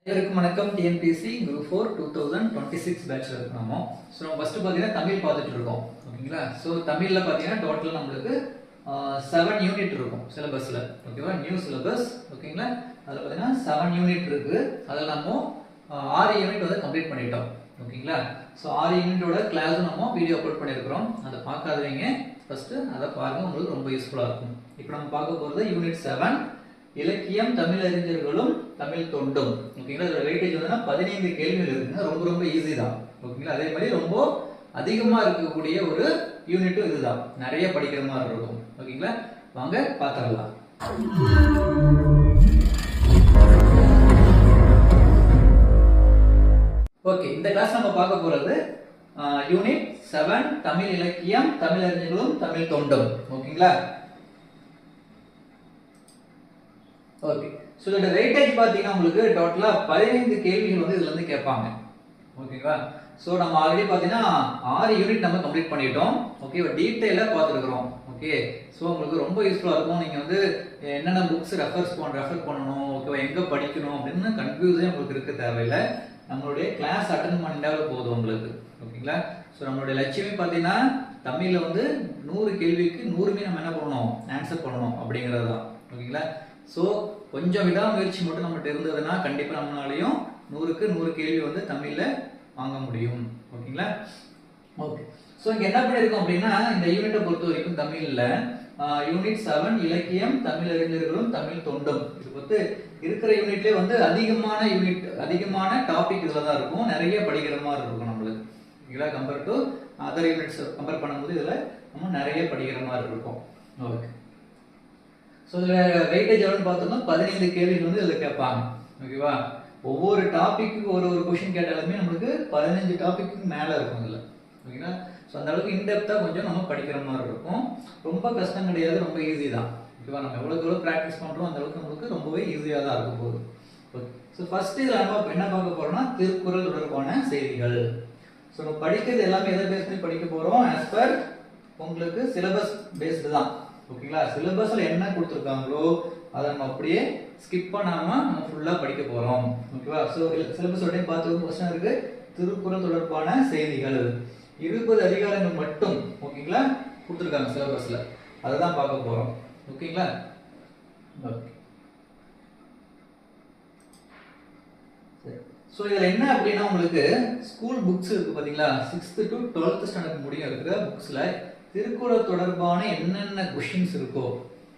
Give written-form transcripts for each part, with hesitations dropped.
அனைவருக்கும் வணக்கம். TNPSC group 4 2026 பேட்ச்ல இருக்கோம். ஸோ நம்ம ஃபர்ஸ்ட் பார்த்தீங்கன்னா தமிழ் பார்த்துட்டு இருக்கோம். ஓகேங்களா? ஸோ தமிழில் பார்த்தீங்கன்னா டோட்டல் நம்மளுக்கு 7 யூனிட் இருக்கும் சிலபஸில். ஓகேவா? New syllabus. ஓகேங்களா? அதில் பார்த்தீங்கன்னா 7 யூனிட் இருக்கு. அதில் நம்ம 6 யூனிட் வந்து கம்ப்ளீட் பண்ணிட்டோம். ஓகேங்களா? ஸோ 6 யூனிட்டோட கிளாஸும் நம்ம வீடியோ அப்லோட் பண்ணியிருக்கிறோம். அதை பார்க்காதவங்க ஃபர்ஸ்ட் அதை பாருங்க, உங்களுக்கு ரொம்ப யூஸ்ஃபுல்லாக இருக்கும். இப்போ நம்ம பார்க்க போகிறது யூனிட் 7 இலக்கியம், தமிழறிஞர்களும் தமிழ் தொண்டும். ஓகேங்களா? இதோட வெயிட்டேஜ் வந்து 15 கேள்விகள் இருக்குங்க. ரொம்ப ரொம்ப ஈஸி தான். ஓகேங்களா? அதே மாதிரி ரொம்ப அதிகமா இருக்கக்கூடிய ஒரு யூனிட்டும் இதுதான். நிறைய படிக்கிற மாதிரி இருக்கும். ஓகேங்களா? வாங்க பார்த்துடலாம். ஓகே, இந்த கிளாஸ் நம்ம பார்க்க போறது யூனிட் 7 தமிழ் இலக்கியம், தமிழறிஞர்களும் தமிழ் தொண்டும். ஓகேங்களா? ஓகே, ஸோ இதோட வெயிட்டேஜ் பார்த்தீங்கன்னா உங்களுக்கு டோட்டலா 15 கேள்விகள் வந்து இதுல இருந்து கேட்பாங்க. ஓகேவா? ஸோ நம்ம ஆல்ரெடி பார்த்தீங்கன்னா 6 யூனிட் நம்ம கம்ப்ளீட் பண்ணிட்டோம். ஓகே, டீட்டெயிலாக பார்த்துருக்குறோம். ஓகே, ஸோ உங்களுக்கு ரொம்ப யூஸ்ஃபுல்லாக இருக்கும். நீங்கள் வந்து என்னென்ன புக்ஸ் ரெஃபர் பண்ணணும், ஓகேவா, எங்கே படிக்கணும் அப்படின்னு கன்ஃபியூஸே உங்களுக்கு இருக்க தேவையில்லை. நம்மளுடைய கிளாஸ் அட்டன் பண்ணிட்டாவே போதும் உங்களுக்கு. ஓகேங்களா? ஸோ நம்மளுடைய லட்சியமே பார்த்தீங்கன்னா தமிழில் வந்து 100 கேள்விக்கு 100மே நம்ம என்ன பண்ணணும், ஆன்சர் பண்ணணும் அப்படிங்கிறது தான். ஓகேங்களா? ஸோ கொஞ்சம் விடாமுயற்சி மட்டும் நம்மகிட்ட இருந்ததுன்னா கண்டிப்பாக நம்மளாலையும் 100க்கு 100 கேள்வி வந்து தமிழில் வாங்க முடியும். ஓகேங்களா? ஓகே, ஸோ இங்கே என்ன பண்ணியிருக்கோம் அப்படின்னா இந்த யூனிட்டை பொறுத்த வரைக்கும் தமிழில் யூனிட் 7 இலக்கியம், தமிழறிஞர்களும் தமிழ் தொண்டும். இது பொறுத்து இருக்கிற யூனிட்லேயே வந்து அதிகமான டாபிக் இதில் தான் இருக்கும். நிறைய படிக்கிற மாதிரி இருக்கும் நம்மளுக்கு. ஓகேங்களா? Compare to other units compare பண்ணும்போது இதில் நம்ம நிறைய படிக்கிற மாதிரி இருக்கும். ஓகே, ஸோ இதில் வெயிட்டேஜ் எவ்வளோன்னு பார்த்தோம்னா 15 கேள்விகள் வந்து இதில் கேட்பாங்க. ஓகேவா? ஒவ்வொரு டாப்பிக்கு ஒரு கொஷின் கேட்டாலுமே நம்மளுக்கு 15 டாபிக்கு மேலே இருக்கும் இதில். ஓகேங்களா? ஸோ அந்த அளவுக்கு இன்டெப்த்தாக கொஞ்சம் நம்ம படிக்கிற மாதிரி இருக்கும். ரொம்ப கஷ்டம் கிடையாது, ரொம்ப ஈஸி தான். ஓகேவா? நம்ம எவ்வளோ ப்ராக்டிஸ் பண்ணுறோம் அந்த அளவுக்கு நம்மளுக்கு ரொம்பவே ஈஸியாக தான் இருக்கும் போகுது. ஓகே, ஸோ ஃபர்ஸ்ட் இதில் நம்ம என்ன பார்க்க போகிறோம்னா திருக்குறள் தொடர்பான செய்திகள். ஸோ நம்ம படிக்கிறது எல்லாமே எதை பேஸ் பண்ணி படிக்க போகிறோம்? ஆஸ் பர் உங்களுக்கு சிலபஸ் பேஸ்டு தான். ஓகேங்களா? சிலபஸ்ல என்ன கொடுத்துருக்காங்களோ அதை நம்ம அப்படியே ஸ்கிப் பண்ணாம நம்ம ஃபுல்லா படிக்க போறோம். ஓகேவா? ஸோ சிலபஸோட பார்த்து கொஸ்டின் இருக்கு, திருக்குறள் தொடர்பான செய்திகள் 20 அதிகாரங்கள் மட்டும். ஓகேங்களா? கொடுத்துருக்காங்க சிலபஸ்ல, அதை தான் பார்க்க போறோம். ஓகேங்களா? ஓகே, ஸோ இதில் என்ன அப்படின்னா உங்களுக்கு ஸ்கூல் புக்ஸ் இருக்கு பார்த்தீங்களா, 6th to 12th ஸ்டாண்டர்ட் முடியும் இருக்கிற புக்ஸ்ல திருக்குறள் தொடர்பான என்னென்ன கொஷின்ஸ் இருக்கோ,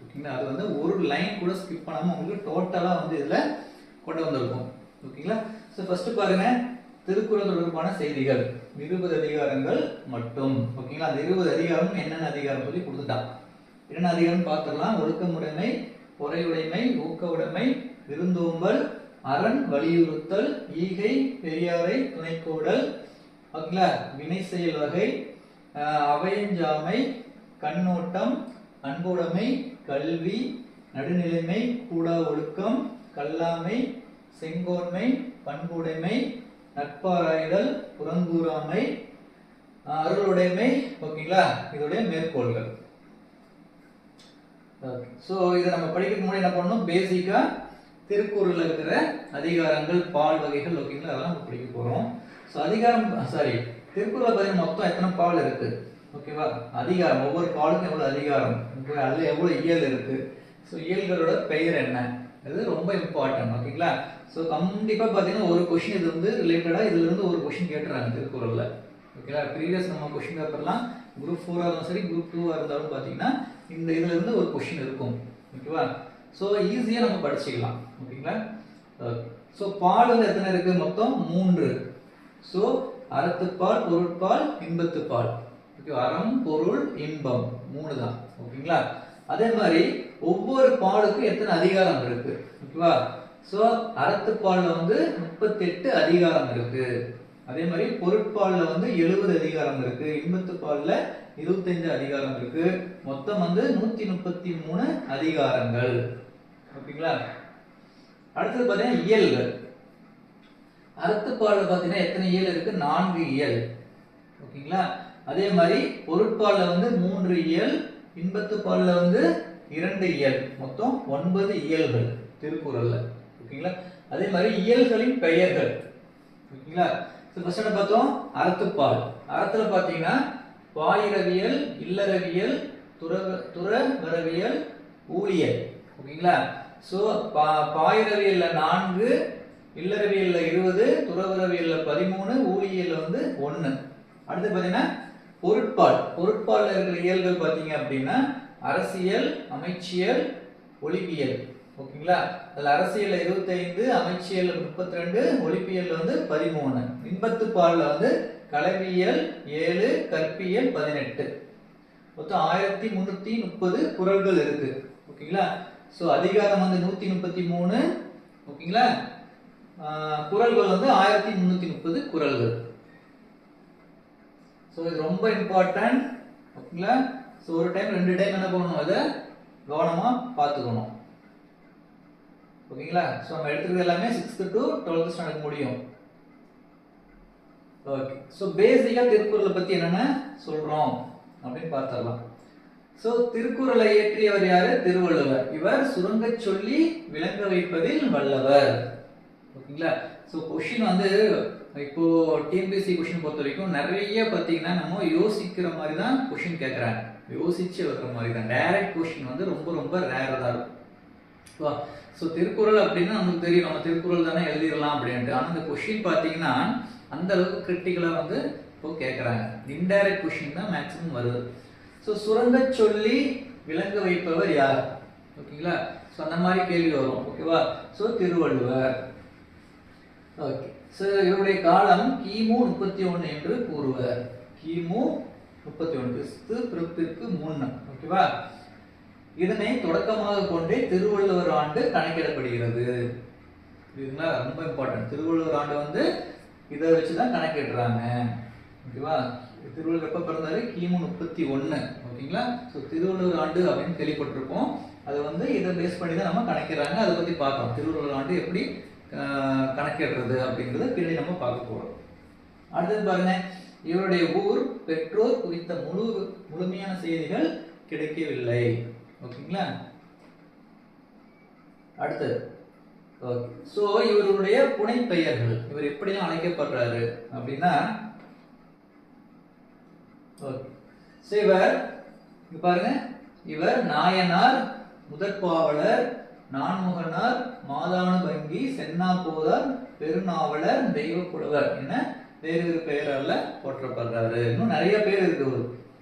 ஓகேங்களா, அது வந்து ஒரு லைன் கூட ஸ்கிப் பண்ணாமல் உங்களுக்கு டோட்டலாக வந்து இதில் கொண்டு வந்திருக்கும். ஓகேங்களா? ஸோ ஃபர்ஸ்ட் பாருங்க, திருக்குறள் தொடர்பான செய்திகள் 20 அதிகாரங்கள் மட்டும். ஓகேங்களா? அந்த 20 அதிகாரம் என்னென்ன அதிகாரம் சொல்லி கொடுத்துட்டான். என்னென்ன அதிகாரம் பார்த்துடலாம். ஒழுக்கமுடைமை, பொறையுடைமை, ஊக்க உடைமை, விருந்தோம்பல், அரண் வலியுறுத்தல், ஈகை, பெரியாரை துணைக்கோடல், ஓகேங்களா, வினை செயல் வகை, அவையஞ்சாமை, கண்ணோட்டம், அன்புடைமை, கல்வி, நடுநிலைமை, கூடா ஒழுக்கம், கல்லாமை, செங்கோன்மை, பண்புடைமை, நட்பாராய்தல், புறங்கூறாமை, அருளுடைமை. ஓகேங்களா? இதோடைய மேற்கோள்கள். ஸோ இதை நம்ம படிக்கிறதுக்கு முன்னாடி என்ன பண்ணணும், பேசிக்கா திருக்குறள்ல இருக்கிற அதிகாரங்கள், பால் வகைகள், ஓகேங்களா, அதெல்லாம் நம்ம படிக்க போறோம். ஸோ திருக்குறளை பார்த்தீங்கன்னா மொத்தம் எத்தனை பால் இருக்கு? ஓகேவா? அதிகாரம், ஒவ்வொரு பாலுக்கும் எவ்வளவு அதிகாரம், அதுல எவ்வளவு இயல் இருக்கு, ஸோ இயல்களோட பெயர் என்ன, இது ரொம்ப இம்பார்ட்டன்ட். ஓகேங்களா? ஸோ கண்டிப்பா பார்த்தீங்கன்னா ஒரு கொஸ்டின் இது வந்து ரிலேட்டடா இதுல இருந்து ஒரு கொஸ்டின் கேட்டுறாங்க திருக்குறள்ல. ஓகேங்களா? ப்ரீவியஸ் நம்ம கொஸ்டின் பேப்பர்லாம் குரூப் 4 இருந்தாலும் சரி, குரூப் 2 இருந்தாலும் பார்த்தீங்கன்னா இந்த இதுல இருந்து ஒரு கொஸ்டின் இருக்கும். ஓகேவா? ஸோ ஈஸியா நம்ம படிச்சுக்கலாம். ஓகேங்களா? ஸோ பால் வந்து எத்தனை இருக்கு? மொத்தம் 3. ஸோ அறத்துப்பால், பொருட்பால், இன்பத்துப்பால். ஓகே, அறம், பொருள், இன்பம் 3 தான். ஓகேங்களா? அதே மாதிரி ஒவ்வொரு பாலுக்கும் எத்தனை அதிகாரம் இருக்கு? ஓகேவா? ஸோ அறத்துப்பால்ல வந்து 38 அதிகாரம் இருக்கு. அதே மாதிரி பொருட்பால்ல வந்து 70 அதிகாரம் இருக்கு. இன்பத்துப்பால்ல 25 அதிகாரம் இருக்கு. மொத்தம் வந்து 133 அதிகாரங்கள். ஓகேங்களா? அடுத்தது பார்த்தீங்கன்னா இயல்கள். அறத்துப்பால்ல பார்த்தீங்கன்னா எத்தனை இயல் இருக்கு? 4 இயல். ஓகேங்களா? அதே மாதிரி பொருட்பால்ல வந்து 3 இயல், இன்பத்துப்பால்ல வந்து 2 இயல், மொத்தம் 9 இயல்கள் திருக்குறள்ல. ஓகேங்களா? அதே மாதிரி இயல்களின் பெயர்கள். ஓகேங்களா? ஃபர்ஸ்ட் என்ன பார்த்தோம்? அறத்துப்பால். அறத்துல பாத்தீங்கன்னா பாயிரவியல், இல்லறவியல், துறவரவியல், ஊழியல். ஓகேங்களா? சோ பாயிரவியல்ல 4, இல்லறவியல்ல 20, துறவரவியல்ல 13, ஊழியல்ல 1. அடுத்து பாத்தீங்கன்னா பொருட்பால். பொருட்பால்ல இருக்கிற இயல்கள் பாத்தீங்க அப்படின்னா அரசியல், அமைச்சியல், ஒளிபியல். ஓகேங்களா? அதுல அரசியல்ல 25, அமைச்சியல்ல 32, ஒளிபியல்ல 13. இன்பத்துப்பால்ல களவியல் 7, கற்பியல் 18. மொத்தம் 1330 குறள்கள் இருக்கு. ஓகேங்களா? சோ அதிகாரம் 133. ஓகேங்களா? குறள்கள் 1330 குறள்கள். சோ இது ரொம்ப இம்பார்ட்டன்ட். ஓகேங்களா? சோ ஒரு டைம் 2 டைம் என்ன பண்ணணும், அத கவனமா பாத்துக்கணும். ஓகேங்களா? சோ நம்ம எடுத்துக்கிறது எல்லாமே 6th to 12th ஸ்டாண்டர்ட் முடியும். ஓகே. சோ பேசிக்கா திருக்குறளை பத்தி என்னென்ன சொல்றோம் அப்படின்னு பார்த்தறலாம். சோ திருக்குறளை இயற்றியவர் யாரு? திருவள்ளுவர். இவர் சுருங்க சொல்லி விளங்க வைப்பதில் வல்லவர். ஓகேங்களா? சோ क्वेश्चन இப்போ டிஎன்பிஎஸ்சி क्वेश्चन பொறுத்த வரைக்கும் நிறைய பாத்தீங்கன்னா நம்ம யோசிக்கிற மாதிரி தான் क्वेश्चन கேக்குறாங்க. யோசிச்சு வர்ற மாதிரி தான். டைரக்ட் क्वेश्चन ரொம்ப ரொம்ப ரேரா தான் இருக்கும். சோ திருக்குறள் அப்படின்னா நமக்கு தெரியும், நம்ம திருக்குறள் தானே எழுதிடலாம் அப்படின்ட்டு. ஆனா இந்த क्वेश्चन பாத்தீங்கன்னா அந்த அளவுக்கு கிரிட்டிக்கலா இப்போ கேக்குறாங்க. இன்டைரக்ட் क्वेश्चन தான் மேக்ஸிமம் வருது. சோ சுரங்க சொல்லி விளங்க வைப்பவர் யார்? ஓகேங்களா? சோ அந்த மாதிரி கேள்வி வரும். ஓகேவா? சோ திருவள்ளுவர். ஓகே. சோ இவருடைய காலம் கிமு 31 என்று கூறுவர். கிமு 31 கிறிஸ்து பிறப்பிற்கு முன். ஓகேவா? இதனை தொடக்கமாக கொண்டே திருவள்ளுவர் ஆண்டு கணக்கிடப்படுகிறது. இதுங்களா ரொம்ப இம்பார்ட்டன்ட். திருவள்ளுவர் ஆண்டு இதை வச்சுதான் கணக்கிடுறாங்க. ஓகேவா? திருவள்ளுவர் எப்ப பிறந்தாரு? கிமு 31. ஓகேங்களா? சோ திருவள்ளுவர் ஆண்டு அப்படின்னு கேள்விப்பட்டிருப்போம். அது இதை பேஸ் பண்ணி தான் நம்ம கணக்கிடுறாங்க. அதை பத்தி பார்க்கலாம். திருவள்ளுவர் ஆண்டு எப்படி கணக்கிடுறது அப்படிங்கறத பின்னாடி நம்ம பார்க்க போறோம். அடுத்தது பாருங்க, இவருடைய ஊர், பெற்றோர் குறித்த முழுமையான செய்திகள் கிடைக்கவில்லை. ஓகேங்களா? அடுத்தது ஓகே. சோ இவருடைய புனைப்பெயர்கள், இவர் எப்படிலாம் அழைக்கப்படுறாரு அப்படின்னா, ஓகே. சோ இவர் பாருங்க, இவர் நாயனார், முதற்பாவலர், நான்முகனார், மாதானுபங்கி, சென்னாபோதர், பெருநாவலர், தெய்வப்புலவர் என வேறு பெயரால போற்றப்படுறாரு. இன்னும் நிறைய பேர் இருக்கு.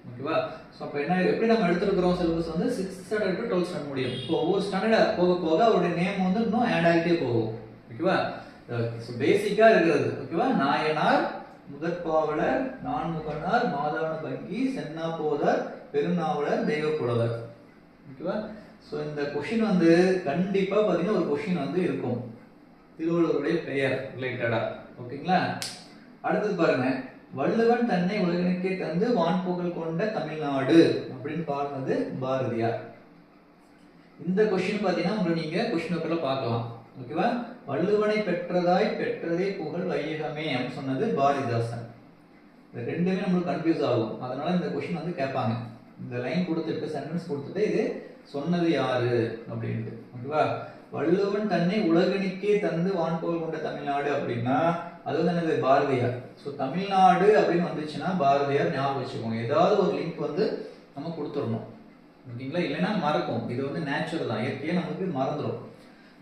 ஓகேவா? சோ அப்ப என்ன எப்படி நம்ம எடுத்துக்கிறோம்? Syllabus 6th standard to 12th standard முடியும். இப்போ ஒவ்வொரு ஸ்டாண்டர்ட் போக போக அவருடைய நேம் இன்னும் ஆட் ஆகிட்டே போகும். ஓகேவா? சோ பேசிக்கா இருக்கிறது. ஓகேவா? நாயனார், முதற்பாவலர், நான்முகனார், மாதானுபங்கி, சென்னாபோதர், பெருநாவலர், தெய்வப்புலவர். ஓகேவா? சோ இந்த क्वेश्चन கண்டிப்பா பாத்தீங்கன்னா ஒரு क्वेश्चन இருக்கும் திருவள்ளுவருடைய பெயர் ரிலேட்டடா. ஓகேங்களா? அடுத்து பாருங்க, வள்ளுவன் தன்னை உலகினுக்கே தந்து வான்புகழ் கொண்ட தமிழ்நாடு அப்படின்னு பாடுனது பாரதியார். இந்த क्वेश्चन பாத்தீங்கன்னா நீங்க क्वेश्चन பேப்பர்ல பார்க்கலாம். ஓகேவா? வள்ளுவனை பெற்றதாய் பெற்றதே புகழ் வையகமே அப்படின்னு சொன்னது பாரதிதாசன். இந்த ரெண்டுமே நம்மளுக்கு கன்ஃபியூஸ் ஆகும். அதனால இந்த क्वेश्चन கேட்பாங்க. இந்த லைன் கொடுத்துட்டு சென்டென்ஸ் கொடுத்துட்டு இது சொன்னது யாரு அப்படின்ட்டு. ஓகேவா? வள்ளுவன் தன்னை உலகனுக்கே தந்து வான்புகழ் கொண்ட தமிழ்நாடு அப்படின்னா அது என்னது? பாரதியார். சோ தமிழ்நாடு அப்படின்னு வந்துச்சுன்னா பாரதியார் ஞாபகம் வச்சுக்கோங்க. ஏதாவது ஒரு லிங்க் நம்ம கொடுத்துடணும். ஓகேங்களா? இல்லைன்னா மறக்கும். இது நேச்சுரல் தான், இயற்கையா நமக்கு மறந்துடும்.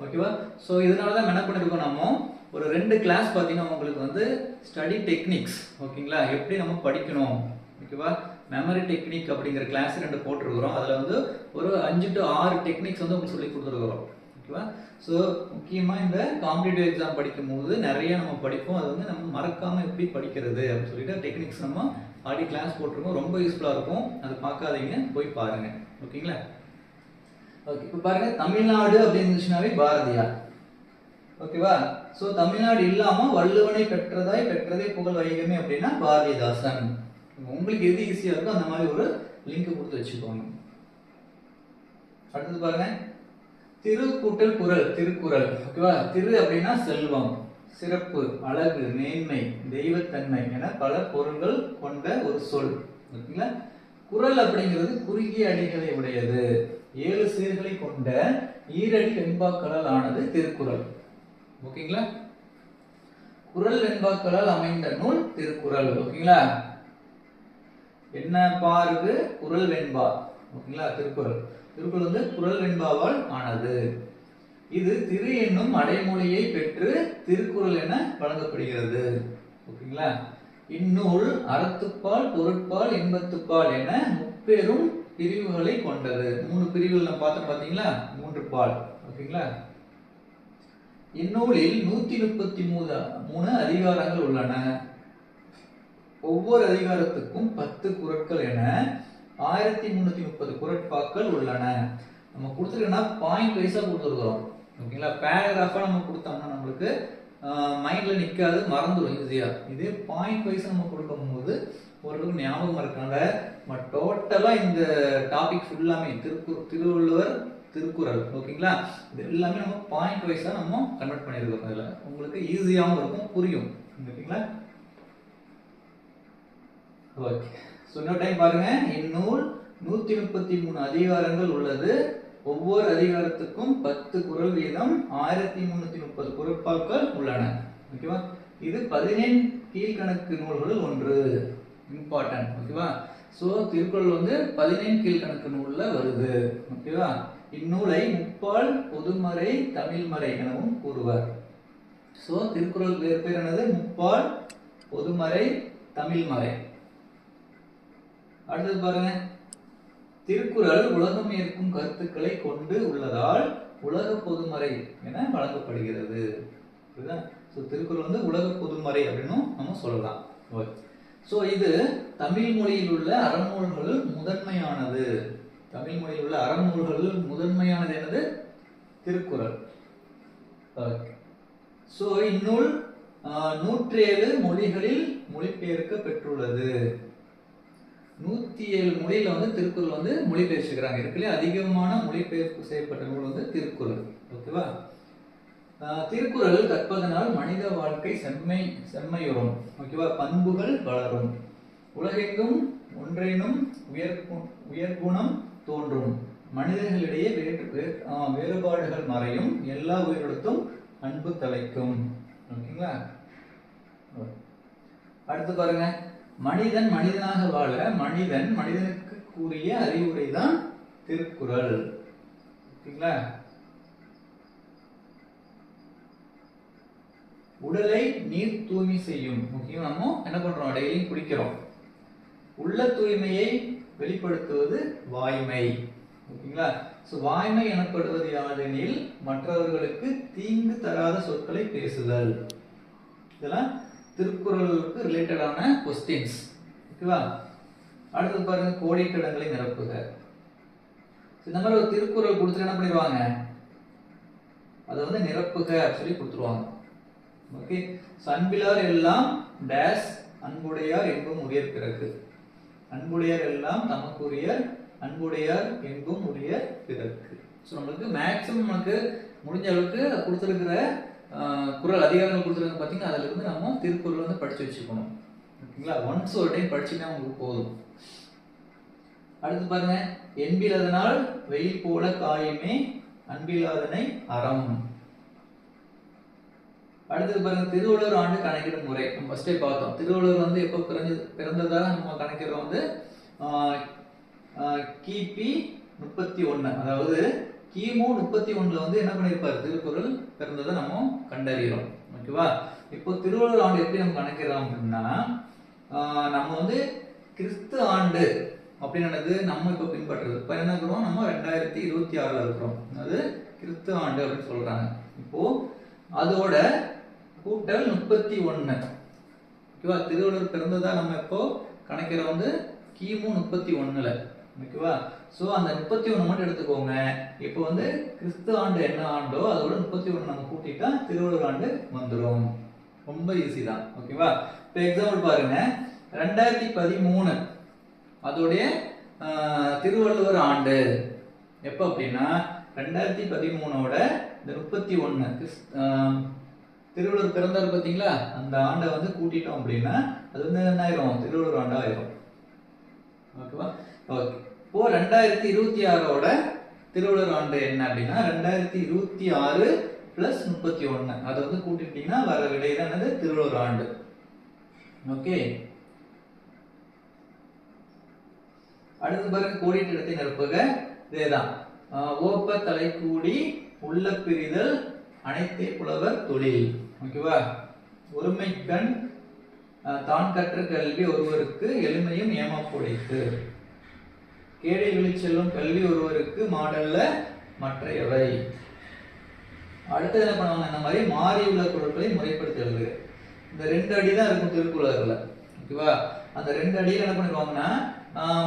ஓகேவா? சோ இதனாலதான் என்ன பண்ணிருக்கோம், நம்ம ஒரு 2 கிளாஸ் பாத்தீங்கன்னா உங்களுக்கு ஸ்டடி டெக்னிக்ஸ். ஓகேங்களா? எப்படி நம்ம படிக்கணும். ஓகேவா? மெமரி டெக்னிக் அப்படிங்கிற கிளாஸ் 2 போட்டுருக்கிறோம். அதுல ஒரு 5 to 6 டெக்னிக்ஸ் உங்களுக்கு சொல்லி கொடுத்துருக்கிறோம். ஓகேவா? சோ முக்கியமா இந்த காம்படிட்டிவ் எக்ஸாம் படிக்கும் போது நிறைய நம்ம படிப்போம். அது நம்ம மறக்காம எப்படி படிக்கிறது அப்படின்னு சொல்லிட்டு டெக்னிக்ஸ் நம்ம ஆல்ரெடி கிளாஸ் போட்டிருக்கோம். ரொம்ப யூஸ்ஃபுல்லா இருக்கும். அது பார்க்காதீங்க, போய் பாருங்க. ஓகேங்களா? ஓகே. இப்போ பாருங்க, தமிழ்நாடு அப்படின்னு இருந்துச்சுனாவே பாரதியார். ஓகேவா? சோ தமிழ்நாடு இல்லாம வள்ளுவனை பெற்றதாய் பெற்றதே புகழ் வையகமே அப்படின்னா பாரதிதாசன். உங்களுக்கு எது ஈஸியா இருக்கோ அந்த மாதிரி ஒரு லிங்க் கொடுத்து வச்சுக்கோங்க. அடுத்தது பாருங்க, திரு கூட்டல் குறள், திருக்குறள். ஓகேவா? திரு அப்படின்னா செல்வம், சிறப்பு, அழகு, மேன்மை, தெய்வத்தன்மை என பல பொருள்கள் கொண்ட ஒரு சொல். ஓகேங்களா? குறள் அப்படிங்கிறது குறுகிய அடிகளை உடையது. 7 சீர்களை கொண்ட ஈரடி வெண்பாக்களால் ஆனது திருக்குறள். ஓகேங்களா? குறள் வெண்பாக்களால் அமைந்த நூல் திருக்குறள். ஓகேங்களா? என்ன பாருது? குறள் வெண்பா. ஓகேங்களா? திருக்குறள். திருக்குறள் வந்து குறள் வெண்பாவால் ஆனது. இது திரு என்னும் அடைமொழியை பெற்று திருக்குறள் என வழங்கப்படுகிறது. ஓகேங்களா? இந்நூல் அறத்துப்பால், பொருட்பால், இன்பத்துப்பால் என முப்பெரும் பிரிவுகளை கொண்டது. 3 பிரிவுகள் நம்ம பார்த்தோம் பாத்தீங்களா? 3 பால். ஓகேங்களா? இந்நூலில் 133 அதிகாரங்கள் உள்ளன. ஒவ்வொரு அதிகாரத்துக்கும் 10 குறட்கள் என 1330 குறட்பாக்கள் உள்ளன. நம்ம கொடுத்துருக்கோம்னா பாயிண்ட் வைஸா கொடுத்துருக்கோம். ஓகேங்களா? பேராகிராஃபா நம்ம கொடுத்தோம்னா நம்மளுக்கு மைண்ட்ல நிக்காது, மறந்துடும் ஈஸியா. இதே பாயிண்ட் வைஸ் நம்ம கொடுக்கும்போது ஓரளவுக்கு ஞாபகம் இருக்கனால நம்ம டோட்டலா இந்த டாபிக் ஃபுல்லாமே திருவள்ளுவர் திருக்குறள். ஓகேங்களா? இது எல்லாமே நம்ம பாயிண்ட் வைஸா நம்ம கன்வெர்ட் பண்ணியிருக்கோம். அதில் உங்களுக்கு ஈஸியாகவும் இருக்கும், புரியும். ஓகேங்களா? ஓகே. ஸோ இன்னொரு டைம் பாருங்க. இந்நூல் 133 அதிகாரங்கள் உள்ளது. ஒவ்வொரு அதிகாரத்துக்கும் 10 குறள் வீதம் 1330 குறட்பாக்கள் உள்ளன. ஓகேவா? இது 17 கீழ்கணக்கு நூல்களில் ஒன்று. இம்பார்ட்டன்ட். ஓகேவா? ஸோ திருக்குறள் வந்து 17 கீழ்கணக்கு நூல்ல வருது. ஓகேவா? இந்நூலை முப்பால், பொதுமறை, தமிழ்மறை எனவும் கூறுவர். ஸோ திருக்குறள் வேறு பேர் என்னது? முப்பால், பொதுமறை, தமிழ்மறை. அடுத்தது பாருங்க. திருக்குறள் உலகம் ஏற்கும் கருத்துக்களை கொண்டு உள்ளதால் உலக பொதுமறை என வழங்கப்படுகிறது. திருக்குறள் வந்து உலக பொதுமறை அப்படின்னு நம்ம சொல்லலாம். சோ இது தமிழ் மொழியில் உள்ள அறநூல்கள் முதன்மையானது. தமிழ் மொழியில் உள்ள அறநூல்கள் முதன்மையானது என்னது? திருக்குறள். சோ இந்நூல் 107 மொழிகளில் மொழிபெயர்க்க பெற்றுள்ளது. 107 மொழியில வந்து திருக்குறள் வந்து மொழிபெயர்ச்சிருக்கிறாங்க. இருக்குல்ல அதிகமான மொழிபெயர்ப்பு செய்யப்பட்ட நூல் வந்து திருக்குறள். ஓகேவா? திருக்குறள் கற்பதனால் மனித வாழ்க்கை செம்மையுறும். ஓகேவா? பண்புகள் வளரும். உலகெங்கும் ஒன்றேனும் உயர்குணம் தோன்றும். மனிதர்களிடையே வேறுபாடுகள் மறையும். எல்லா உயிரிடத்தும் அன்பு தலைக்கும். ஓகேங்களா? அடுத்து பாருங்க. மனிதன் மனிதனாக வாழ மனிதனுக்கு கூறிய அறிவுரை தான் திருக்குறள். ஓகேங்களா? உடலை நீர் தூய்மை செய்யும். முக்கியம் நம்ம என்ன பண்றோம்? டெய்லி குடிக்கிறோம். உள்ள தூய்மையை வெளிப்படுத்துவது வாய்மை. ஓகேங்களா? சோ வாய்மை எனப்படுவது யாதெனில் மற்றவர்களுக்கு தீங்கு தராத சொற்களை பேசுதல். இதெல்லாம் திருக்குறளுக்கு ரிலேட்டடான கொஸ்டின்ஸ். ஓகேவா? அடுத்து பாருங்க. கோடிக்கடன்களை நிரப்புக. இந்த மாதிரி ஒரு திருக்குறள் கொடுத்துட்டு என்ன பண்ணிடுவாங்க? அதை வந்து நிரப்புக சொல்லி கொடுத்துருவாங்க. ஓகே. அன்பிலார் எல்லாம் டேஸ் அன்புடையார் என்பும் உரியர் பிறகு. அன்புடையார் எல்லாம் தமக்குரியர், அன்புடையார் என்பும் உரியர் பிறகு. ஸோ நம்மளுக்கு மேக்ஸிமம் நமக்கு முடிஞ்ச அளவுக்கு கொடுத்துருக்கிற குறள் அதிகாரங்கள் கொடுத்துருக்காங்க பார்த்தீங்கன்னா, அதுல இருந்து நம்ம திருக்குறள் வந்து படிச்சு வச்சுக்கணும். ஓகேங்களா? ஒன்ஸ் ஒரு டைம் படிச்சுன்னா உங்களுக்கு போதும். அடுத்து பாருங்க. என்பிலதனால் வெயில் போல காயுமே அன்பிலாதனை அறம். அடுத்தது பாருங்க. திருவள்ளுவர் ஆண்டு கணக்கிடும் முறை. நம்ம ஃபர்ஸ்டே பார்த்தோம். திருவள்ளுவர் வந்து எப்போ பிறந்ததா நம்ம கணக்கிறோம் வந்து கிபி 31. அதாவது கிமு 31ல வந்து என்ன பண்ணிருப்பாரு? திருக்குறள் பிறந்ததை நம்ம கண்டறிகிறோம். ஓகேவா? இப்போ திருவள்ளுவர் ஆண்டு எப்படி நம்ம கணக்கிறோம் அப்படின்னா, நம்ம வந்து கிறிஸ்து ஆண்டு அப்படின்னு நம்ம இப்ப பின்பற்றுறது. இப்ப என்ன இருக்கிறோம்? நம்ம 2026ல இருக்கிறோம். அது கிறிஸ்து ஆண்டு அப்படின்னு சொல்றாங்க. இப்போ அதோட கூட்டல் 31. ஓகேவா? திருவள்ளுவர் பிறந்ததா நம்ம இப்போ கணக்கிறோம் வந்து கிமு 31ல. ஓகேவா? சோ அந்த 31 மட்டும் எடுத்துக்கோங்க. இப்போ வந்து கிறிஸ்து ஆண்டு என்ன ஆண்டோ அதோட 31 நம்ம கூட்டிட்டா திருவள்ளுவர் ஆண்டு வந்துடும். ரொம்ப ஈஸி தான். ஓகேவா? இப்போ எக்ஸாம்பிள் பாருங்க. 2013 அதோடைய திருவள்ளுவர் ஆண்டு எப்போ அப்படின்னா 2013ஓட இந்த 31 திருவள்ளுவர் பிறந்தார் பார்த்தீங்களா? அந்த ஆண்டை வந்து கூட்டிட்டோம் அப்படின்னா அது வந்து என்ன ஆயிரும்? திருவள்ளுவர் ஆண்டா ஆயிரும். ஓகேவா? ஓகே. இப்போ 2026ஓட திருவள்ளுவர் ஆண்டு என்ன அப்படின்னா 2026 பிளஸ் 31. அதை வந்து கூட்டிட்டீங்கன்னா வர விடை தான் என்னது திருவள்ளுவர் ஆண்டு. ஓகே, அடுத்து பாருங்க கோடிட்ட இடத்தை நிரப்புக. இதேதான் ஓப்ப தலை கூடி உள்ள பிரிதல் அனைத்தே புலவர் தொழில். ஓகேவா, ஒருமை கண் தான் கற்ற கல்வி ஒருவருக்கு எளிமையும் ஏமாப்புடைத்து, கேடை விழிச்செல்லும் கல்வி ஒருவருக்கு மாடல்ல மற்றையவை. அடுத்து என்ன பண்ணுவாங்க, இந்த மாதிரி மாறி உள்ள பொருட்களை முறைப்படுத்தி எழுதுக. இந்த 2 அடி தான் இருக்கும் திருக்குறள்ல. ஓகேவா, அந்த 2 அடியில் என்ன பண்ணிடுவாங்கன்னா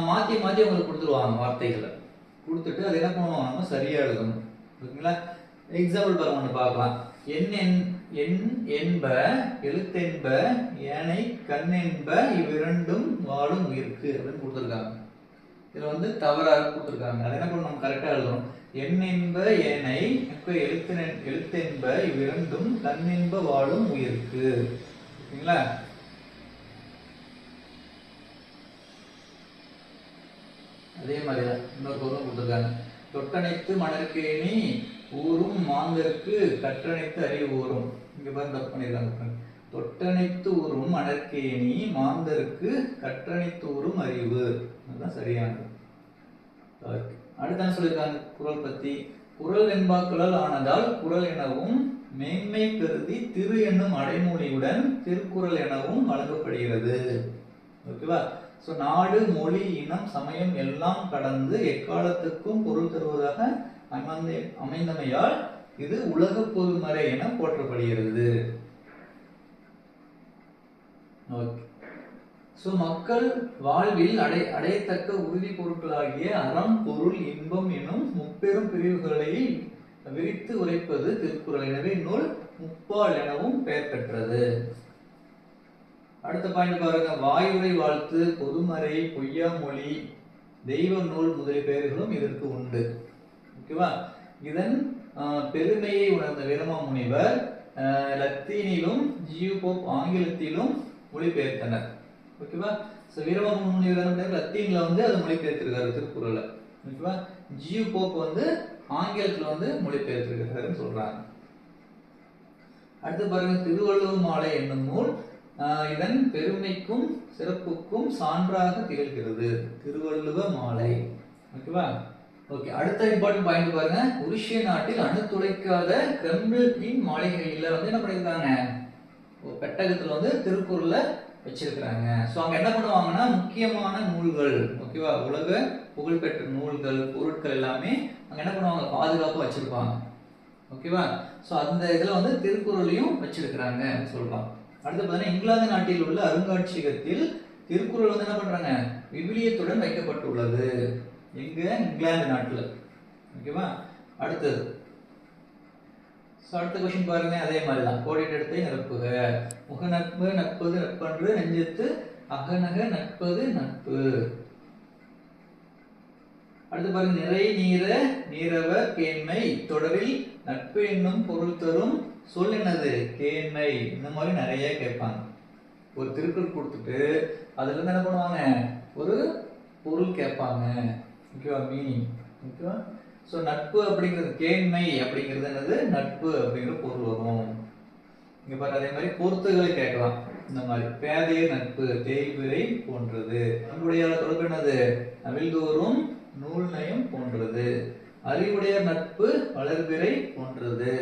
மாத்தி மாத்தி அவங்களுக்கு கொடுத்துருவாங்க, வார்த்தைகளை கொடுத்துட்டு அதை என்ன பண்ணுவாங்க, நம்ம சரியா எழுதணும். ஓகேங்களா, எக்ஸாம்பிள் பாருங்க ஒன்று பார்க்கலாம். எண் என்ப எழுத்தென்ப ஏனை கண்ணென்ப இவ்விரண்டும் வாழும் உயிர்க்கு அப்படின்னு கொடுத்துருக்காங்க. இதுல வந்து தவறாக கொடுத்துருக்காங்க. அதை என்ன பண்ணணும், நம்ம கரெக்டா எழுதணும். எண் என்ப ஏனை எழுத்தென்ப இவ்விரண்டும் கண்ணென்ப வாழும் உயிர்க்கு. ஓகேங்களா, அதே மாதிரிதான் இன்னொரு பொருளும் கொடுத்துருக்காங்க. தொட்டனைத்து மணற்கேணி ஊரும் மாந்தருக்கு கற்றனைத்து அறிவு ஊரும். இங்க பாருங்க தப்பு பண்ணிருக்காங்க. தொட்டனைத்து ஊரும் மணற்கேணி மாந்தருக்கு கற்றனைத்து ஊரும் அறிவு, அதுதான் சரியானது. அடுத்து என்ன சொல்லியிருக்காங்க குறள் பத்தி, குறள் வெண்பாக்களால் ஆனதால் குறள் எனவும் மேன்மை கருதி திரு என்னும் அடைமொழியுடன் திருக்குறள் எனவும் வழங்கப்படுகிறது. ஓகேவா, சோ நாடு மொழி இனம் சமயம் எல்லாம் கடந்து எக்காலத்துக்கும் பொருள் தருவதாக அமைந்தமையால் இது உலக பொதுமறை என போற்றப்படுகிறது. மக்கள் வாழ்வில் அடையத்தக்க உறுதி பொருட்களாகிய அறம் பொருள் இன்பம் எனும் முப்பெரும் பிரிவுகளை விரித்து உரைப்பது திருக்குறள். எனவே நூல் முப்பால் எனவும் பெயர் பெற்றது. அடுத்த பாயிண்ட் பாருங்க, வாயுரை வாழ்த்து பொதுமறை பொய்யாமொழி தெய்வ நூல் முதலிய பெயர்களும் இதற்கு உண்டு. ஓகேவா, இதன் பெருமையை உணர்ந்த வீரமாமுனிவர் லத்தீனிலும் ஜியு போப் ஆங்கிலத்திலும் மொழிபெயர்த்தனர். ஓகேவா, சோ வீரமாமுனிவர் லத்தீன்ல வந்து அதை மொழிபெயர்த்திருக்காரு திருக்குறளை. ஓகேவா, ஜியு போப் வந்து ஆங்கிலத்துல வந்து மொழிபெயர்த்திருக்காருன்னு சொல்றாங்க. அடுத்து பாருங்க, திருவள்ளுவர் மாலை என்னும் நூல் இதன் பெருமைக்கும் சிறப்புக்கும் சான்றாக திகழ்கிறது. திருவள்ளுவ மாலை. ஓகேவா, ஓகே. அடுத்த இம்பார்ட்டன்ட் பாயிண்ட் பாருங்க, உருசிய நாட்டில் அணுத்துளைக்காத கிரெம்ளின் மாளிகையில வந்து என்ன பண்ணிருக்காங்க, பெட்டகத்துல வந்து திருக்குறளை வச்சிருக்கிறாங்க. ஸோ அங்க என்ன பண்ணுவாங்கன்னா முக்கியமான நூல்கள், ஓகேவா, உலக புகழ்பெற்ற நூல்கள் பொருட்கள் எல்லாமே அங்க என்ன பண்ணுவாங்க, பாதுகாப்பா வச்சிருப்பாங்க. ஓகேவா, ஸோ அந்த இதுல வந்து திருக்குறளையும் வச்சிருக்கிறாங்க சொல்லலாம். அடுத்து பார்த்தீங்கன்னா இங்கிலாந்து நாட்டில் உள்ள அருங்காட்சியகத்தில் திருக்குறள் வந்து என்ன பண்றாங்க, விவிலியத்துடன் வைக்கப்பட்டுள்ளது. எங்க, இங்கிலாந்து நாட்டுல. ஓகேவா, அடுத்தது அடுத்த கொஸ்டின் பாருங்க, அதே மாதிரிதான் கோடிட்ட இடத்தை நிரப்புக. முக நட்பு நட்பது நட்பன்று நெஞ்சத்து அகநக நட்பது நட்பு. அடுத்து பாருங்க, நிறை நீர நீரவர் கேண்மை தொடரில் நட்பு என்னும் பொருள் தரும் சொல் என்னது, கேண்மை. இந்த மாதிரி நிறைய கேட்பாங்க. ஒரு திருக்குறள் கொடுத்துட்டு அதுல இருந்து என்ன பண்ணுவாங்க, ஒரு பொருள் கேட்பாங்க. ஓகேவா, மீனிங். ஓகேவா, ஸோ நட்பு அப்படிங்கிறது, கேண்மை அப்படிங்கிறது என்னது, நட்பு அப்படிங்கிற பொருள் வரும். இங்க பாரு, அதே மாதிரி பொறுத்துகளை கேட்கலாம். இந்த மாதிரி பேதையர் நட்பு தேய்பிரை போன்றது, நம்முடைய தொடர்பு என்னது, நவில்தோறும் நூல் நயம் போன்றது, அறிவுடைய நட்பு வளர்பிறை போன்றது,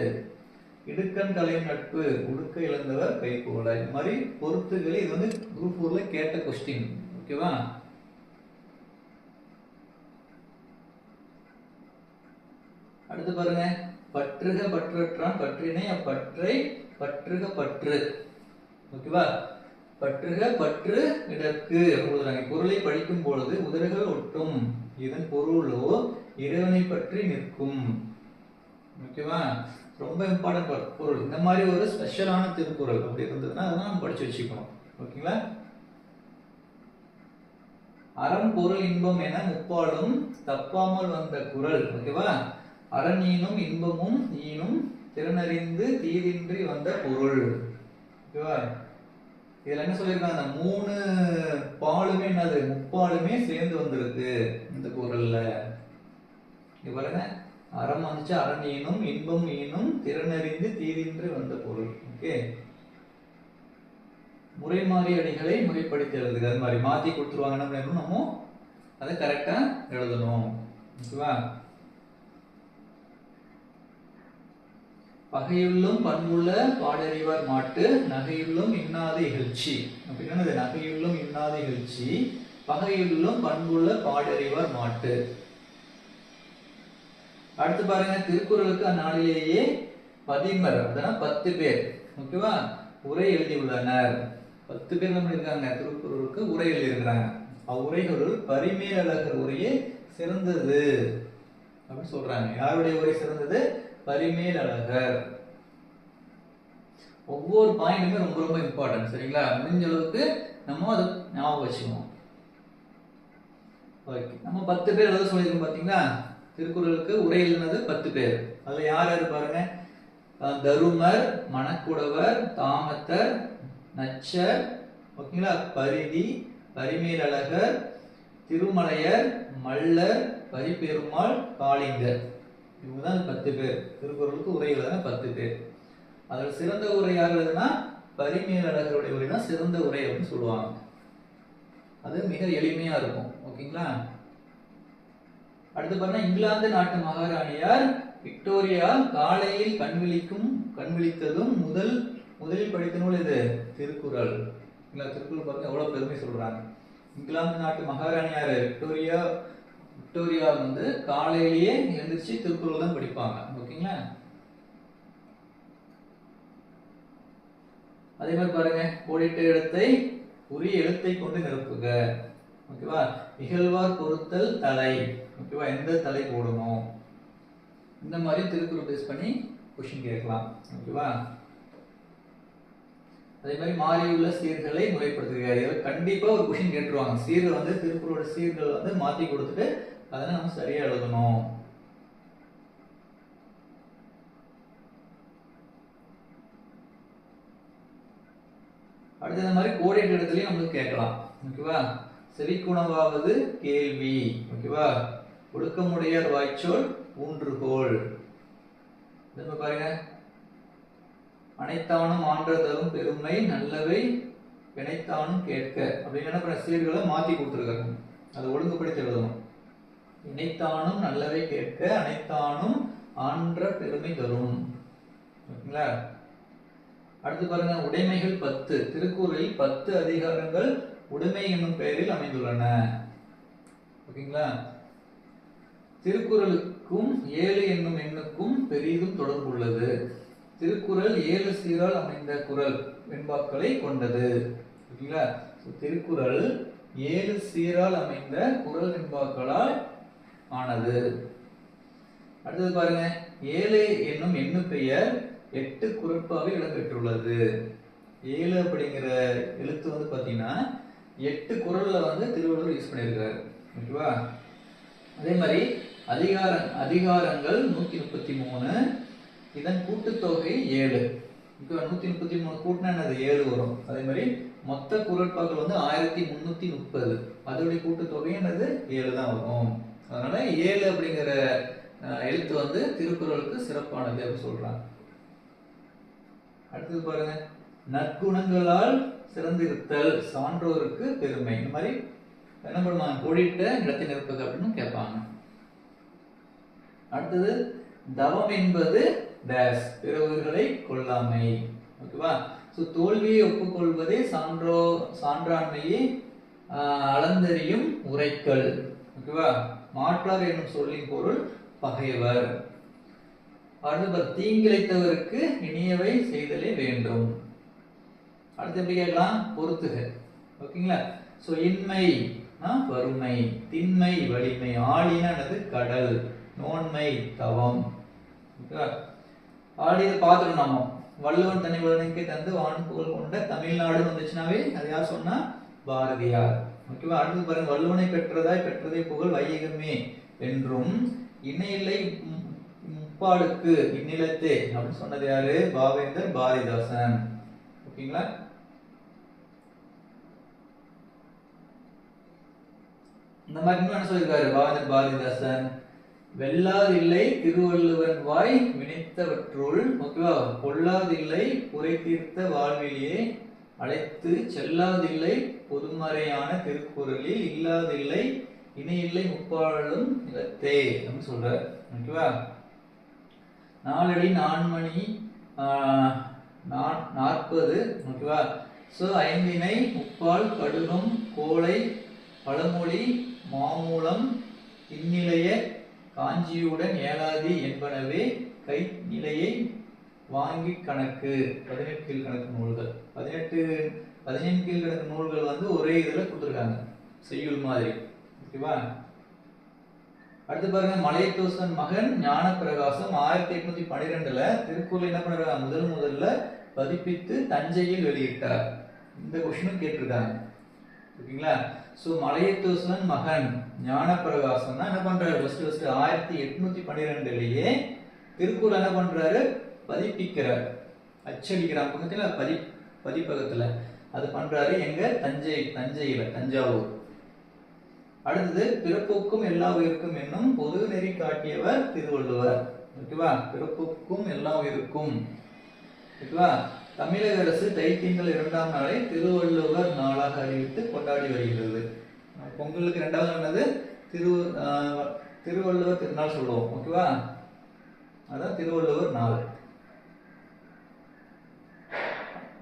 இடுக்கண் கலையும் நட்பு உடுக்க இழந்தவர் கை போல. இந்த மாதிரி பொறுத்துகளை இது வந்து குரூப் 4ல கேட்ட கொஸ்டின். ஓகேவா, அடுத்து பாருங்க, பற்றுக பற்றற்றான் பற்றினை அப்பற்றை பற்றுக பற்று. ஓகேவா, பற்றுக பற்று இடற்கு எழுதுறாங்க. பொருளை படிக்கும் பொழுது உதடுகள் ஒட்டும், இதன் பொருளோ இறைவனை பற்றி நிற்கும். ஓகேவா, ரொம்ப இம்பார்ட்டன்ட் பொருள். இந்த மாதிரி ஒரு ஸ்பெஷலான திருக்குறள் அப்படி இருந்ததுன்னா அதெல்லாம் நம்ம படிச்சு வச்சுக்கணும். ஓகேங்களா, அறம் பொருள் இன்பம் என முப்பாலும் தப்பாமல் வந்த குறள். ஓகேவா, அரண் ஈனும் இன்பமும் ஈனும் திறனறிந்து தீதின்றி வந்த பொருள். ஓகேவா, இதுல என்ன சொல்லியிருக்காங்க, அந்த 3 பாலுமே என்னது, முப்பாலுமே சேர்ந்து வந்திருக்கு இந்த குறள்ல. இங்க பாருங்க, அறம் வந்துச்சு அரண் ஈனும் இன்பம் ஈனும் திறனறிந்து தீதின்று வந்த பொருள். ஓகே, முறை மாறி அடிகளை முறைப்படுத்தி எழுதுக. அது மாதிரி மாத்தி கொடுத்துருவாங்க, என்ன பண்ணணும் நம்ம அதை கரெக்டா எழுதணும். ஓகேவா? பகையுள்ளும் பண்புள்ள பாடறிவார் மாட்டு நகையுள்ளும் இன்னாத இகழ்ச்சி. அப்படின்னா நகையுள்ளும் இன்னாத இகழ்ச்சி, பகையுள்ளும் பண்புள்ள பாடறிவார் மாட்டு. அடுத்து பாருங்க, திருக்குறளுக்கு அந்நாளிலேயே 10 பேர் ஓகேவா உரை எழுதியுள்ளனர். 10 பேர் நம்ம இருக்காங்க, திருக்குறளுக்கு உரை எழுதியிருக்கிறாங்க. அவ்வுரைகளுள் பரிமேலழகர் உரையே சிறந்தது அப்படின்னு சொல்றாங்க. யாருடைய உரை சிறந்தது? பரிமேலழகர். ஒவ்வொரு பாயிண்ட்டுமே ரொம்ப ரொம்ப இம்பார்ட்டன்ட். சரிங்களா? முடிஞ்ச அளவுக்கு நம்ம அதை ஞாபகம் வச்சுக்கணும். ஓகே, நம்ம 10 பேர் எழுத சொல்லியிருக்கோம் பாத்தீங்களா? திருக்குறளுக்கு உரை எழுதினது 10 பேர். அதுல யார் யாரு பாருங்க, தருமர், மணக்குடவர், தாமத்தர், நச்சர், ஓகேங்களா, பரிதி, பரிமேலழகர், திருமலையர், மல்லர், பரிபெருமாள், காளிங்கர். இவங்க தான் 10 பேர். திருக்குறளுக்கு உரை எழுதின 10 பேர். அதில் சிறந்த உரை யார் எழுதுனா பரிமேலழகருடைய உரை தான் சிறந்த உரை அப்படின்னு சொல்லுவாங்க. அது மிக எளிமையா இருக்கும். ஓகேங்களா? அடுத்து பாருங்க, இங்கிலாந்து நாட்டு மகாராணியார் விக்டோரியா காலையில் கண்விழித்ததும் முதலில் படித்த நூல் இது திருக்குறள். திருக்குறள் பாருங்க எவ்வளவு பெருமை சொல்றாங்க. இங்கிலாந்து நாட்டு மகாராணியார் விக்டோரியா வந்து காலையிலேயே எழுந்திரிச்சு திருக்குறள் தான் படிப்பாங்க. ஓகேங்களா? அதே மாதிரி பாருங்க, கோடிட்ட இடத்தை உரிய எழுத்தை கொண்டு நிரப்புக. ஓகேவா? இகழ்வார் பொறுத்தல் தலை. ஓகேவா? எந்த தலை போடணும், இந்த மாதிரி திருக்குறள் பேஸ் பண்ணி கொஸ்டின் கேட்கலாம். ஓகேவா? அதே மாதிரி மாறியுள்ள சீர்களை முறைப்படுத்துக. கண்டிப்பா ஒரு கொஸ்டின் கேட்டுருவாங்க. சீர்கள் வந்து திருக்குறளோட சீர்கள் வந்து மாத்தி கொடுத்துட்டு அதை நம்ம சரியா எழுதணும். அடுத்து இந்த மாதிரி கோடிட்ட இடத்துலயும் நம்மளுக்கு கேட்கலாம். ஓகேவா? செவிக்குணவாவது கேள்வி. ஓகேவா? ஒடுக்கமுடையார் வாய்ச்சொல் ஊன்றுகோல். பாருங்க, அனைத்தானும் ஆன்ற தரும் பெருமை நல்லவை வினைத்தானும் கேட்க அப்படின்னு என்ன சீர்களை மாத்தி கொடுத்துருக்காங்க. அதை ஒழுங்குபடுத்தி எழுதணும். இணைத்தானும் நல்லவை கேட்க அனைத்தானும் ஆன்ற பெருமை தரும். ஓகேங்களா? அடுத்து பாருங்க, உடைமைகள் 10. திருக்குறளில் 10 அதிகாரங்கள் உடைமை என்னும் பெயரில் அமைந்துள்ளன. ஓகேங்களா? திருக்குறளுக்கும் 7 என்னும் எண்ணுக்கும் பெரிதும் தொடர்பு உள்ளது. திருக்குறள் 7 சீரால் அமைந்த குறள் வெண்பாக்களை கொண்டது. ஓகேங்களா? திருக்குறள் 7 சீரால் அமைந்த குறள் வெண்பாக்களால் ஆனது. அடுத்தது பாருங்க, 7 என்னும் எண்ணு பெயர் 8 குறட்பாவில் இடம்பெற்றுள்ளது. 7 அப்படிங்கிற எழுத்து வந்து பாத்தீங்கன்னா 8 குறள்ல வந்து திருவள்ளுவர் யூஸ் பண்ணியிருக்காரு. ஓகேவா? அதே மாதிரி அதிகாரங்கள் 133, இதன் கூட்டுத்தொகை 7. 133 கூட்டினா என்னது 7 வரும். அதே மாதிரி மொத்த குறட்பாக்கள் வந்து 1330, அதோடைய கூட்டுத்தொகை என்னது 7 தான் வரும். அதனால 7 அப்படிங்கிற எழுத்து வந்து திருக்குறளுக்கு சிறப்பானது அப்படின்னு சொல்றாங்க. அடுத்தது பாருங்க, நற்குணங்களால் சிறந்திருத்தல் சான்றோருக்கு பெருமை. இந்த மாதிரி என்ன பண்ணுவாங்க, கோடிட்ட இடத்தை நிரப்புக அப்படின்னு கேட்பாங்க. அடுத்தது, தவம் என்பது டேஸ் பிறவர்களை கொல்லாமை. ஓகேவா? தோல்வியை ஒப்புக்கொள்வதே சான்றாண்மையை அளந்தறியும் உரைக்கல். ஓகேவா? மாற்றார் என்னும் சொல்லின் பொருள் பகைவர். அடுத்து, தீங்கிழைத்தவருக்கு இனியவை செய்தலே வேண்டும். அடுத்து எப்படி கேட்கலாம், பொறுத்துக. ஓகேங்களா? இன்மை வறுமை, திண்மை வலிமை, ஆளினது கடல், நோன்மை தவம். ஆடி பார்த்துடும். நம்ம வள்ளுவன் தனி வளனுக்கே தந்து வான் புகழ் கொண்ட தமிழ்நாடு வந்துச்சுனாவே அது யார் சொன்னா, பாரதியார். ஓகேவா? அடுத்து பாருங்க, வள்ளுவனை பெற்றதை புகழ் வையகமே என்றும் இணையில்லை முப்பாடுக்கு இந்நிலத்தே அப்படின்னு சொன்னது யாரு, பாவேந்தர் பாரதிதாசன். ஓகேங்களா? இந்த மாதிரி என்ன சொல்லியிருக்காரு பாவேந்தர் பாரதிதாசன், வெல்லாதில்லை திருவள்ளுவன் வாய் வினைத்தவற்றுள், ஓகேவா, பொல்லாதில்லை புரை தீர்த்த வாழ்விலே அழைத்து செல்லாதில்லை பொதுமறையான திருக்குறளில் இல்லாதில்லை இணையில்லை முப்பாலும் நிலத்தே அப்படின்னு சொல்ற. ஓகேவா, நாலடி நான்மணி 40, ஓகேவா. ஸோ ஐந்தினை முப்பால் கடுகம் கோளை பழமொழி மாமூலம் இந்நிலைய காஞ்சியுடன் ஏலாதி என்பனவே கை நிலையை வாங்கி கணக்கு. 18 கீழ்கணக்கு நூல்கள், 15 கீழ்கணக்கு நூல்கள் வந்து ஒரே இதுல கொடுத்துருக்காங்க செய்யுள் மாதிரி. ஓகேவா, அடுத்து பாருங்க, மலையத்தோசன் மகன் ஞான பிரகாசம் 1812 திருக்குறள் என்ன பண்றாங்க, முதல்ல பதிப்பித்து தஞ்சையில் வெளியிட்டார். இந்த கொஸ்டினும் கேட்டிருக்காங்க. ஓகேங்களா, சோ மலையத்தோசன் மகன் ஞான பிரகாசம் என்ன பண்றாரு, ஃபர்ஸ்ட் 1812 திருக்குறள் என்ன பண்றாரு, பதிப்பிக்கிறார், அச்சடிக்கிறார். பக்கத்துல பதிப்பகத்துல அது பண்றாரு. எங்க, தஞ்சையில, தஞ்சாவூர். அடுத்தது பிறப்புக்கும் எல்லா உயிருக்கும் என்னும் பொது நெறி காட்டியவர் திருவள்ளுவர். ஓகேவா, பிறப்புக்கும் எல்லா உயிருக்கும். ஓகேவா, தமிழக அரசு தைத்திங்கள் 2ஆம் நாளை திருவள்ளுவர் நாளாக அறிவித்து கொண்டாடி வருகிறது. பொங்கலுக்கு 2வது நாள் திருவள்ளுவர் திருநாள் சொல்லுவோம். ஓகேவா, அதான் திருவள்ளுவர் நாள்.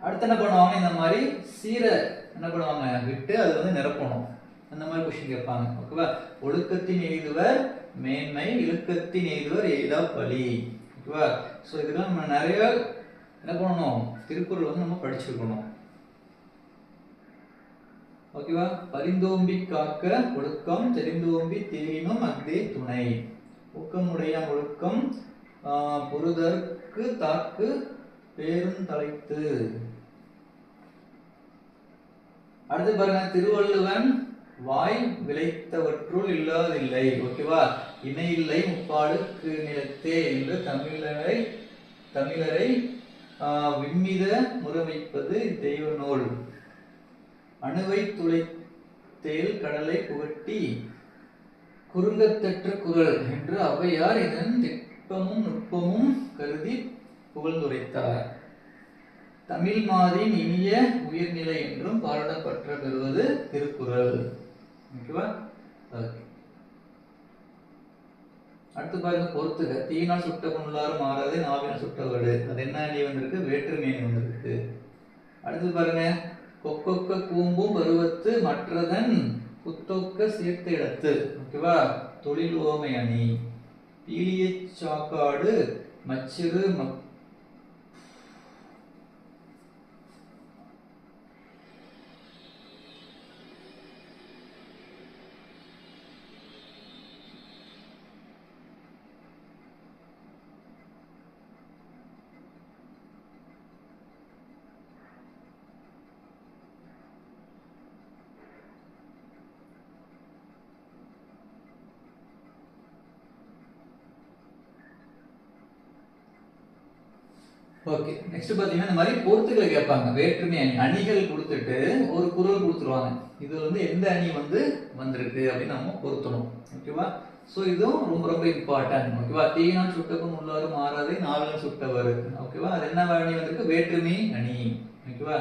அடுத்து என்ன பண்ணுவாங்க, இந்த மாதிரி சீரை என்ன பண்ணுவாங்க விட்டு அது வந்து நிரப்பணும். அந்த மாதிரி கொஸ்டின் கேட்பாங்க. ஓகேவா, ஒழுக்கத்தின் எய்துவர் மேன்மை, இழுக்கத்தின் எய்துவர் எய்தா பழி. ஓகேவா, ஸோ இதெல்லாம் நம்ம நிறைய என்ன பண்ணணும், திருக்குறள் வந்து நம்ம படிச்சிருக்கணும். ஓகேவா, பரிந்தோம்பி காக்க ஒழுக்கம் தெரிந்தோம்பி தேரினும் அக்தே துணை. ஊக்கமுடைய ஒழுக்கம் பொருதற்கு தாக்கு பேருந்தலைத்து. அடுத்து பாருங்க, திருவள்ளுவன் வாய் விளைத்தவற்றுள் இல்லாதில்லை. ஓகேவா, இணையில்லை முப்பாடுக்கு நிலத்தே என்று தமிழரை விம்மித முறைமைப்பது தெய்வ நூல். அணுவை துளைத்தேல் கடலை புகட்டி குறுங்கத்தற்ற குரல் என்று ஔவையார் இதன் திட்பமும் நுட்பமும் கருதி புகழ்ந்துரைத்தார். தமிழ் மாதின் இனிய உயர்நிலை என்றும் பாராட்டப்பட்ட பெறுவது திருக்குறள். ஓகேவா, அடுத்து பாருங்க, பொறுத்துக. தீயினால் சுட்ட புண்ணுளாரும் மாறாது நாவினால் சுட்டவடு. அது என்ன அணி வந்திருக்கு, வேற்றுமை அணி வந்திருக்கு. அடுத்து பாருங்க, கொக்கொக்க கூம்பும் பருவத்து மற்றதன் குத்தொக்க சீர்த்த இடத்து. ஓகேவா, தொழில் ஓமை அணி. பீலிய சாக்காடு மச்சிறு ஓகே, நெக்ஸ்ட் பாத்தீங்கன்னா இந்த மாதிரி பொறுத்துக்களை கேட்பாங்க. வேற்றுமை அணி அணிகள் கொடுத்துட்டு ஒரு குறள் கொடுத்துருவாங்க. இதுல வந்து எந்த அணி வந்து வந்திருக்கு அப்படின்னு நம்ம பொருத்தணும். ஓகேவா, சோ இதுவும் ரொம்ப ரொம்ப இம்பார்ட்டன்ட். ஓகேவா, தீயினால் சுட்டப்புண் உள்ளாரும் மாறாதே நாவினால் சுட்டவர். ஓகேவா, அது என்ன அணி வந்திருக்கு, வேற்றுமை அணி. ஓகேவா,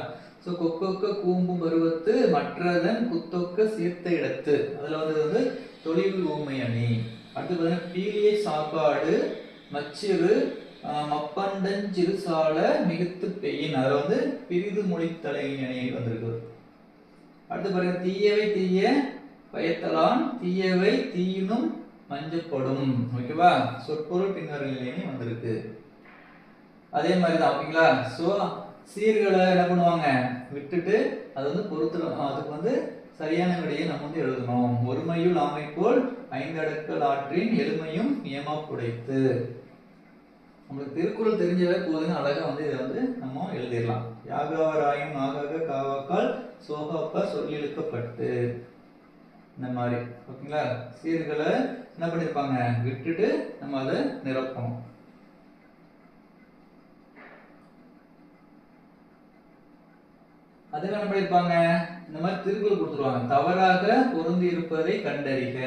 சோ கொக்கொக்க கூம்பும் பருவத்து மற்றதன் குத்தொக்க சீர்த்த இடத்து, அதுல வந்து தொழில் ஊமை அணி. அடுத்து பாத்தீங்கன்னா பீலிய சாப்பாடு மச்சிறு மப்பண்டஞ்சிறு சால மிகுத்து பெய்யின், அதுல வந்து பிரிது மொழித்தலை அணி வந்திருக்கு. அடுத்து பாருங்க, தீயவை தீய பயத்தலான் தீயவை தீயினும் மஞ்சப்படும். ஓகேவா, சொற்பொருள் பின்வரும் அணி வந்திருக்கு. அதே மாதிரி தான். ஓகேங்களா, சோ சீர்களை என்ன பண்ணுவாங்க விட்டுட்டு அது வந்து பொறுத்துறோம். அதுக்கு வந்து சரியான விடையை நம்ம வந்து எழுதணும். ஒருமையுள் அமைப்போல் 5 அடுக்கல் ஆற்றின் எளிமையும் நியமா புடைத்து. நம்மளுக்கு திருக்குறள் தெரிஞ்சவே போதுங்க, அழகா வந்து இதை வந்து நம்ம எழுதிடலாம். யாகாவராயும் நாகாக காவாக்கால் சோகாப்பா சொல்லிழுக்கப்பட்டு, இந்த மாதிரி. ஓகேங்களா, சீர்களை என்ன பண்ணிருப்பாங்க விட்டுட்டு நம்ம அதை நிரப்பணும். அதுக்கு என்ன பண்ணிருப்பாங்க, இந்த மாதிரி திருக்குறள் கொடுத்துருவாங்க. தவறாக பொருந்தி இருப்பதை கண்டறிக.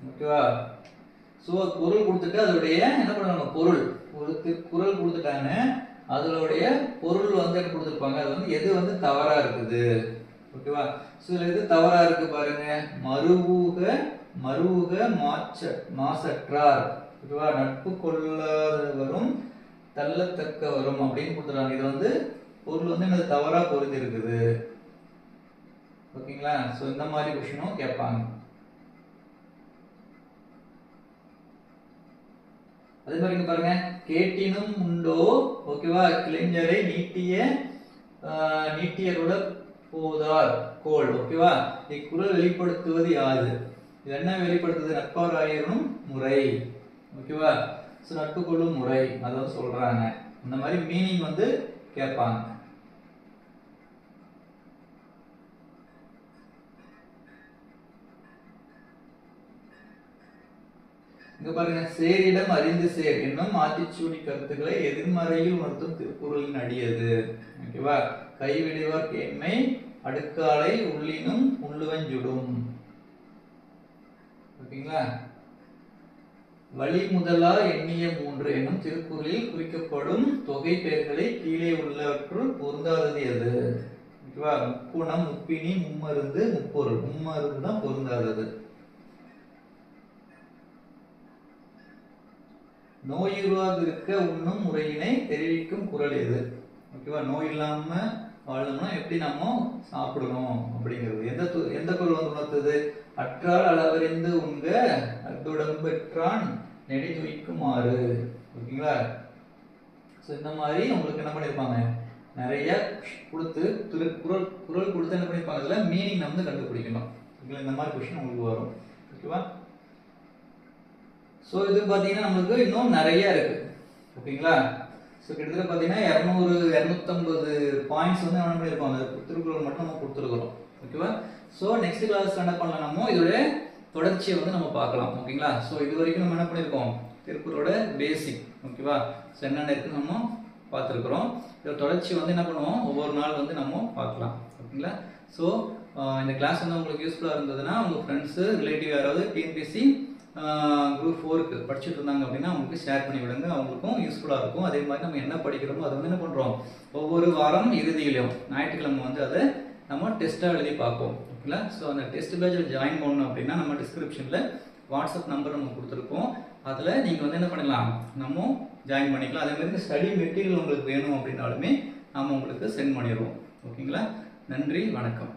ஓகேவா, ஸோ பொருள் கொடுத்துட்டு அதோடைய என்ன பண்ணுவாங்க, பொருள் ஒரு குறள் கொடுத்துட்டாங்க, அதனுடைய பொருள் வந்து என்ன கொடுத்துருப்பாங்க, அது வந்து எது வந்து தவறா இருக்குது. ஓகேவா? ஸோ எது தவறா இருக்கு பாருங்க. மருவுக மாசற்றார், ஓகேவா, நட்பு கொள்ளாதவரும் தள்ளத்தக்கவரும் அப்படின்னு கொடுத்துருக்காங்க. இது வந்து பொருள் வந்து என்னது தவறா பொருந்தி இருக்குது. ஓகேங்களா? ஸோ இந்த மாதிரி கொஸ்டினும் கேட்பாங்க. அதே மாதிரி இங்க பாருங்க, கேட்டினும் உண்டோ, ஓகேவா, கிளைஞரை நீட்டியரோட போதார் கோள், ஓகேவா. இக்குறள் வெளிப்படுத்துவது யாது? இது என்ன வெளிப்படுத்துது? நட்பார் ஆயிரும் முறை, ஓகேவா. ஸோ நட்பு கொள்ளும் முறை அதான் சொல்றாங்க. இந்த மாதிரி மீனிங் வந்து கேட்பாங்க. இங்க பாருங்க, சேரிடம் அறிந்து சேர் என்னும் ஆத்திச்சூடி கருத்துக்களை எதிர்மறையில் உணர்த்தும் திருக்குறளின் அடியது. ஓகேவா. கைவிடுவார் கேண்மை அடுக்காலை உள்ளினும் உள்ளுவஞ்சுடும். ஓகேங்களா. வழி முதலா எண்ணிய மூன்று என்னும் திருக்குறளில் குறிக்கப்படும் தொகை பெயர்களை கீழே உள்ளவற்றுள் பொருந்தாதது எது? ஓகேவா. முக்குணம், முப்பினி, மும்மருந்து, முப்பொருள். மும்மருந்து தான் பொருந்தாதது. நோயுருவாதிருக்க உண்ணும் முறையினை தெரிவிக்கும் குறள் எது? ஓகேவா. நோய் இல்லாம வாழணும்னா எப்படி நம்ம சாப்பிடணும் அப்படிங்கிறது எந்த குறள் வந்து உணர்த்துது? அற்றால் அளவறிந்து உண்க அத்துடம்பெற்றான் நெடி துய்க்குமாறு. ஓகேங்களா. ஸோ இந்த மாதிரி உங்களுக்கு என்ன பண்ணியிருப்பாங்க, நிறைய கொடுத்து குறள் கொடுத்து என்ன பண்ணியிருப்பாங்க, இதில் மீனிங் நம்ம கண்டுபிடிக்கணும். ஓகேங்களா. இந்த மாதிரி கொஸ்டின் உங்களுக்கு வரும். ஓகேவா. ஸோ இது பார்த்தீங்கன்னா நம்மளுக்கு இன்னும் நிறைய இருக்கு. ஓகேங்களா. ஸோ கிட்டத்தட்ட பார்த்தீங்கன்னா 250 பாயிண்ட்ஸ் வந்து என்ன பண்ணியிருக்கோம், அந்த திருக்குறள் மட்டும் நம்ம கொடுத்துருக்குறோம். ஓகேவா. ஸோ நெக்ஸ்ட் கிளாஸ் என்ன பண்ணலாம், நம்ம இதோட தொடர்ச்சியை வந்து நம்ம பார்க்கலாம். ஓகேங்களா. ஸோ இது வரைக்கும் நம்ம என்ன பண்ணியிருக்கோம், திருக்குறளோட பேசிக், ஓகேவா. ஸோ என்னென்ன இருக்குன்னு நம்ம பார்த்துருக்குறோம். இதோட தொடர்ச்சி வந்து என்ன பண்ணுவோம், ஒவ்வொரு நாள் வந்து நம்ம பார்க்கலாம். ஓகேங்களா. ஸோ இந்த கிளாஸ் வந்து உங்களுக்கு யூஸ்ஃபுல்லாக இருந்ததுன்னா உங்கள் ஃப்ரெண்ட்ஸு ரிலேட்டிவ் யாராவது டிஎன்பிஎஸ்சி குரூப் 4க்கு படிச்சுட்டு இருந்தாங்க அப்படின்னா அவங்களுக்கு ஷேர் பண்ணி விடுங்க, அவங்களுக்கும் யூஸ்ஃபுல்லாக இருக்கும். அதே மாதிரி நம்ம என்ன படிக்கிறோமோ அதை வந்து என்ன பண்ணுறோம், ஒவ்வொரு வாரம் இறுதியிலையும் ஞாயிற்றுக்கிழமை வந்து அதை நம்ம டெஸ்ட்டாக எழுதி பார்ப்போம். ஓகேங்களா. ஸோ அந்த டெஸ்ட் பேட்சில் ஜாயின் பண்ணணும் அப்படின்னா நம்ம டிஸ்கிரிப்ஷனில் வாட்ஸ்அப் நம்பர் நம்ம கொடுத்துருக்கோம். அதில் நீங்கள் வந்து என்ன பண்ணலாம், நம்ம ஜாயின் பண்ணிக்கலாம். அதே மாதிரி ஸ்டடி மெட்டீரியல் உங்களுக்கு வேணும் அப்படின்னாலுமே நம்ம உங்களுக்கு சென்ட் பண்ணிடுவோம். ஓகேங்களா. நன்றி, வணக்கம்.